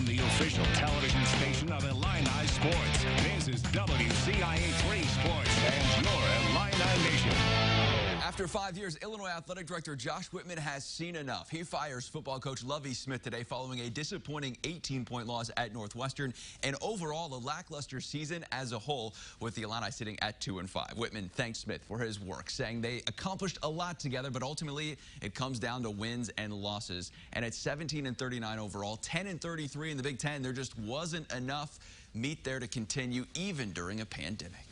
From the official television station of Illini Sports, this is WCIA 3 Sports and your Illini Nation. After 5 years, Illinois Athletic Director Josh Whitman has seen enough. He fires football coach Lovie Smith today following a disappointing 18-point loss at Northwestern and overall a lackluster season as a whole, with the Illini sitting at 2-5. Whitman thanked Smith for his work, saying they accomplished a lot together, but ultimately it comes down to wins and losses. And at 17-39 overall, 10-33 in the Big Ten, there just wasn't enough meat there to continue, even during a pandemic.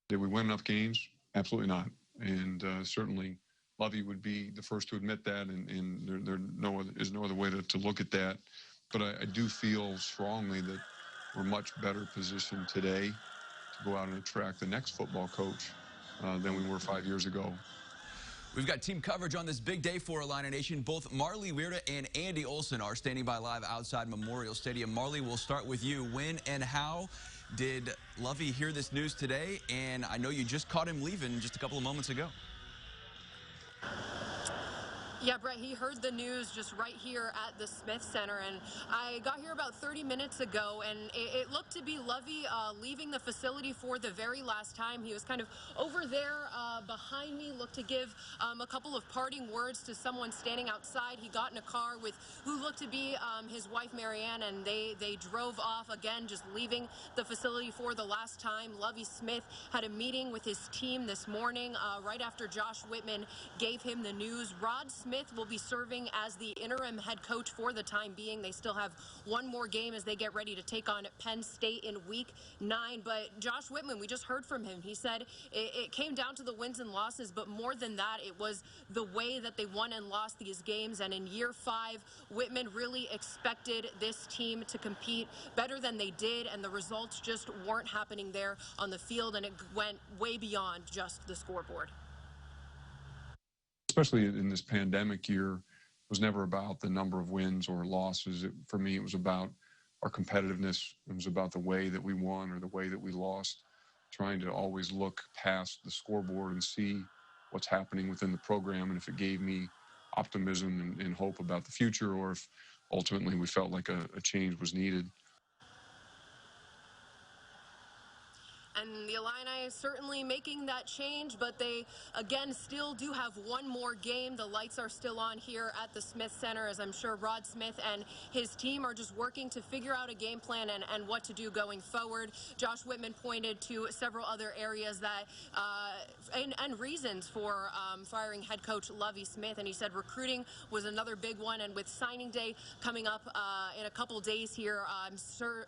Did we win enough games? Absolutely not. And certainly Lovie would be the first to admit that, and there is no other way to look at that. But I do feel strongly that we're much better positioned today to go out and attract the next football coach than we were 5 years ago. We've got team coverage on this big day for Illini Nation. Both Marley Weirda and Andy Olson are standing by live outside Memorial Stadium. Marley, we'll start with you. When and how did Lovie hear this news today? And I know you just caught him leaving just a couple of moments ago. Yeah, Brett, he heard the news just right here at the Smith Center, and I got here about 30 minutes ago, and it looked to be Lovie leaving the facility for the very last time. He was kind of over there behind me, looked to give a couple of parting words to someone standing outside. He got in a car with who looked to be his wife, Marianne, and they drove off, again, just leaving the facility for the last time. Lovie Smith had a meeting with his team this morning right after Josh Whitman gave him the news. Rod Smith will be serving as the interim head coach for the time being. They still have one more game as they get ready to take on Penn State in week 9. But Josh Whitman, we just heard from him. He said it came down to the wins and losses, but more than that, it was the way that they won and lost these games. And in year 5, Whitman really expected this team to compete better than they did, and the results just weren't happening there on the field, and it went way beyond just the scoreboard. Especially in this pandemic year, it was never about the number of wins or losses. For me, it was about our competitiveness. It was about the way that we won or the way that we lost, trying to always look past the scoreboard and see what's happening within the program, and if it gave me optimism and hope about the future, or if ultimately we felt like a change was needed. And the Illini certainly making that change, but they, again, still do have one more game. The lights are still on here at the Smith Center, as I'm sure Rod Smith and his team are just working to figure out a game plan and what to do going forward. Josh Whitman pointed to several other areas that and reasons for firing head coach Lovie Smith, and he said recruiting was another big one. And with signing day coming up in a couple days here, I'm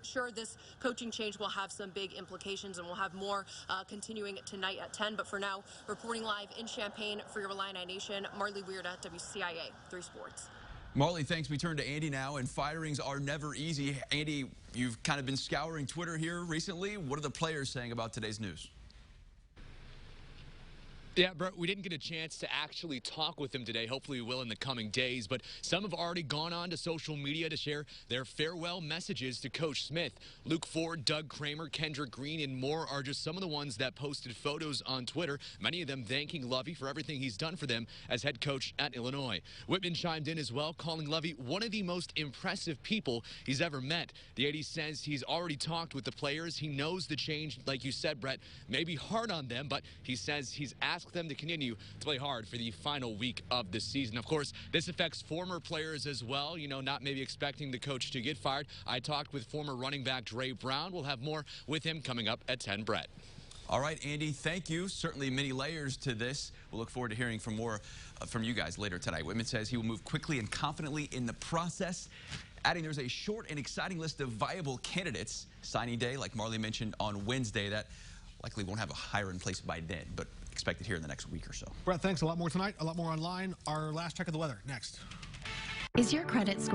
sure this coaching change will have some big implications, and we'll have more continuing tonight at 10. But for now, reporting live in Champaign for your Illini Nation, Marley Weirda, WCIA 3 Sports. Marley, thanks. We turn to Andy now, and firings are never easy. Andy, you've kind of been scouring Twitter here recently. What are the players saying about today's news? Yeah, Brett, we didn't get a chance to actually talk with him today. Hopefully we will in the coming days, but some have already gone on to social media to share their farewell messages to Coach Smith. Luke Ford, Doug Kramer, Kendrick Green, and more are just some of the ones that posted photos on Twitter, many of them thanking Lovie for everything he's done for them as head coach at Illinois. Whitman chimed in as well, calling Lovie one of the most impressive people he's ever met. The AD says he's already talked with the players. He knows the change, like you said, Brett, may be hard on them, but he says he's asked them to continue to play hard for the final week of the season. Of course, this affects former players as well, you know, not maybe expecting the coach to get fired. I talked with former running back Dre Brown. We'll have more with him coming up at 10, Brett. All right, Andy, thank you. Certainly many layers to this. We'll look forward to hearing from more from you guys later tonight. Whitman says he will move quickly and confidently in the process, adding there's a short and exciting list of viable candidates. Signing day, like Marley mentioned, on Wednesday. That likely won't have a hire in place by then, but expected here in the next week or so. Brett, thanks. A lot more tonight, a lot more online. Our last check of the weather next. Is your credit score